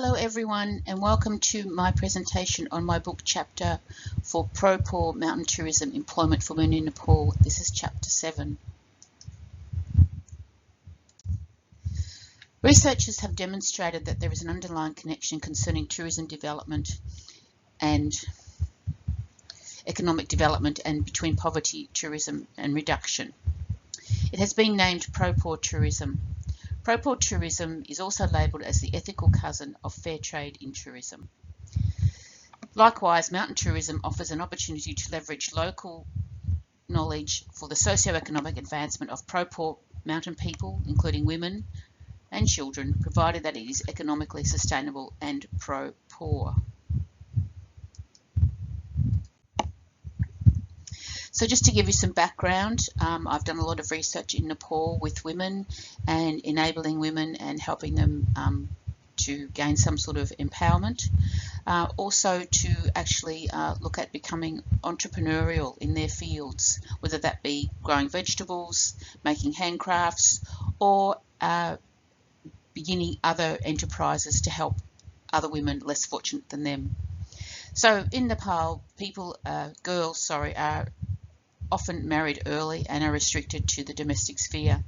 Hello everyone, and welcome to my presentation on my book chapter for Pro-Poor Mountain Tourism Employment for Women in Nepal. This is chapter 7. Researchers have demonstrated that there is an underlying connection concerning tourism development and economic development and between poverty, tourism and reduction. It has been named pro-poor tourism. Pro-poor tourism is also labelled as the ethical cousin of fair trade in tourism. Likewise, mountain tourism offers an opportunity to leverage local knowledge for the socio-economic advancement of pro-poor mountain people, including women and children, provided that it is economically sustainable and pro-poor. So just to give you some background, I've done a lot of research in Nepal with women and enabling women and helping them to gain some sort of empowerment. Also to actually look at becoming entrepreneurial in their fields, whether that be growing vegetables, making handcrafts, or beginning other enterprises to help other women less fortunate than them. So in Nepal, girls are often married early and are restricted to the domestic sphere.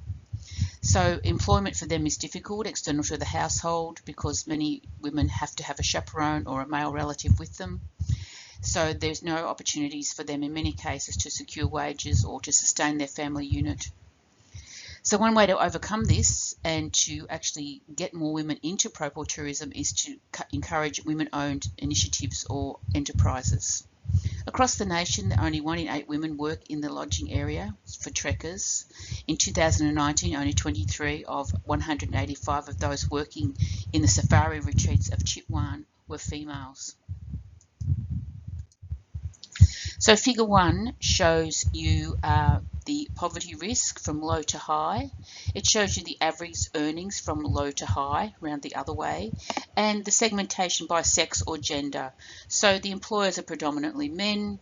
So employment for them is difficult, external to the household, because many women have to have a chaperone or a male relative with them. So there's no opportunities for them in many cases to secure wages or to sustain their family unit. So one way to overcome this and to actually get more women into pro-poor tourism is to encourage women-owned initiatives or enterprises. Across the nation, only 1 in 8 women work in the lodging area for trekkers. In 2019, only 23 of 185 of those working in the safari retreats of Chitwan were females. So figure 1 shows you the poverty risk from low to high. It shows you the average earnings from low to high, round the other way, and the segmentation by sex or gender. So the employers are predominantly men,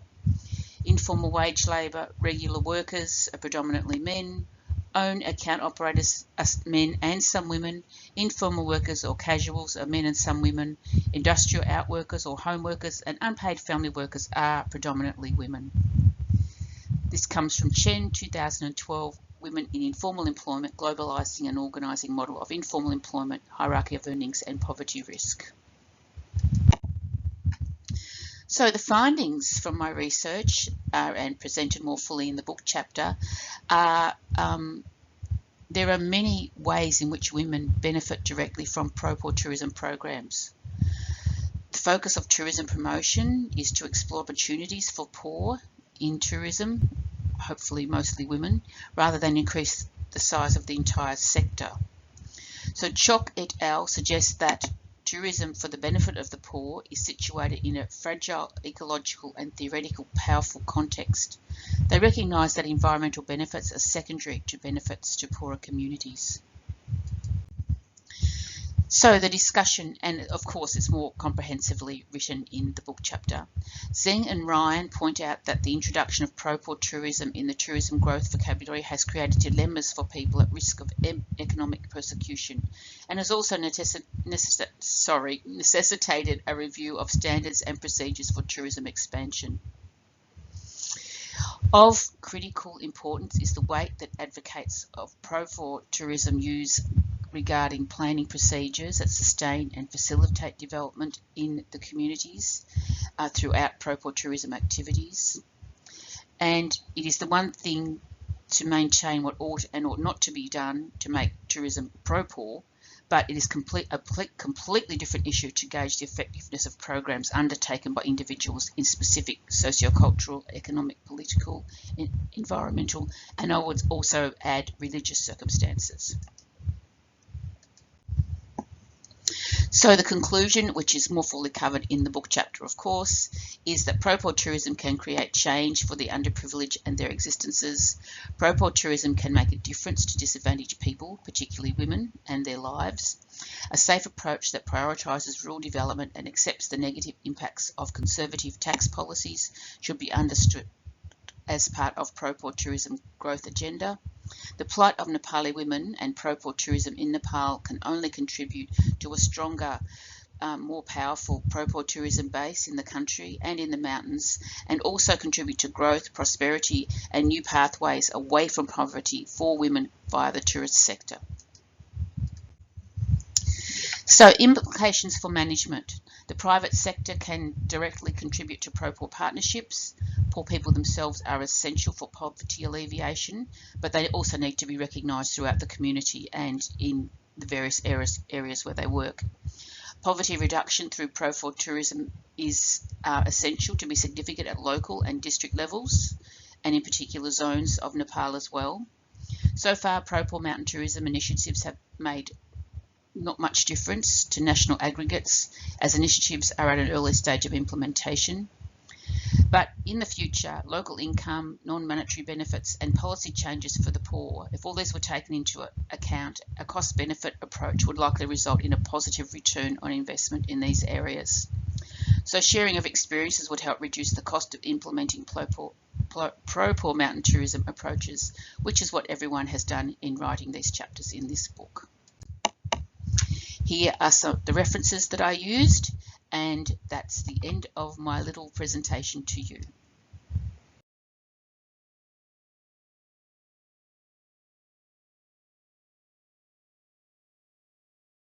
informal wage labour, regular workers are predominantly men, own account operators are men and some women, informal workers or casuals are men and some women, industrial outworkers or home workers and unpaid family workers are predominantly women. This comes from Chen, 2012, Women in Informal Employment, Globalising and Organising Model of Informal Employment, Hierarchy of Earnings and Poverty Risk. So the findings from my research and presented more fully in the book chapter are there are many ways in which women benefit directly from pro-poor tourism programs. The focus of tourism promotion is to explore opportunities for poor in tourism, hopefully mostly women, rather than increase the size of the entire sector. So Chock et al. Suggests that tourism for the benefit of the poor is situated in a fragile ecological and theoretical powerful context. They recognise that environmental benefits are secondary to benefits to poorer communities. So the discussion, and of course it's more comprehensively written in the book chapter. Zeng and Ryan point out that the introduction of pro-poor tourism in the tourism growth vocabulary has created dilemmas for people at risk of economic persecution and has also necessitated a review of standards and procedures for tourism expansion. Of critical importance is the weight that advocates of pro-poor tourism use regarding planning procedures that sustain and facilitate development in the communities throughout pro-poor tourism activities. And it is the one thing to maintain what ought and ought not to be done to make tourism pro-poor, but it is a completely different issue to gauge the effectiveness of programs undertaken by individuals in specific socio-cultural, economic, political, environmental, and I would also add religious circumstances. So the conclusion, which is more fully covered in the book chapter, of course, is that pro-poor tourism can create change for the underprivileged and their existences. Pro-poor tourism can make a difference to disadvantaged people, particularly women, and their lives. A safe approach that prioritises rural development and accepts the negative impacts of conservative tax policies should be understood as part of pro-poor tourism growth agenda. The plight of Nepali women and pro-poor tourism in Nepal can only contribute to a stronger more powerful pro-poor tourism base in the country and in the mountains, and also contribute to growth, prosperity and new pathways away from poverty for women via the tourist sector. So implications for management. The private sector can directly contribute to pro-poor partnerships. Poor people themselves are essential for poverty alleviation, but they also need to be recognised throughout the community and in the various areas where they work. Poverty reduction through pro-poor tourism is essential to be significant at local and district levels, and in particular zones of Nepal as well. So far, pro-poor mountain tourism initiatives have made not much difference to national aggregates, as initiatives are at an early stage of implementation. But in the future, local income, non-monetary benefits and policy changes for the poor, if all these were taken into account, a cost-benefit approach would likely result in a positive return on investment in these areas. So sharing of experiences would help reduce the cost of implementing pro-poor mountain tourism approaches, which is what everyone has done in writing these chapters in this book. Here are some of the references that I used, and that's the end of my little presentation to you.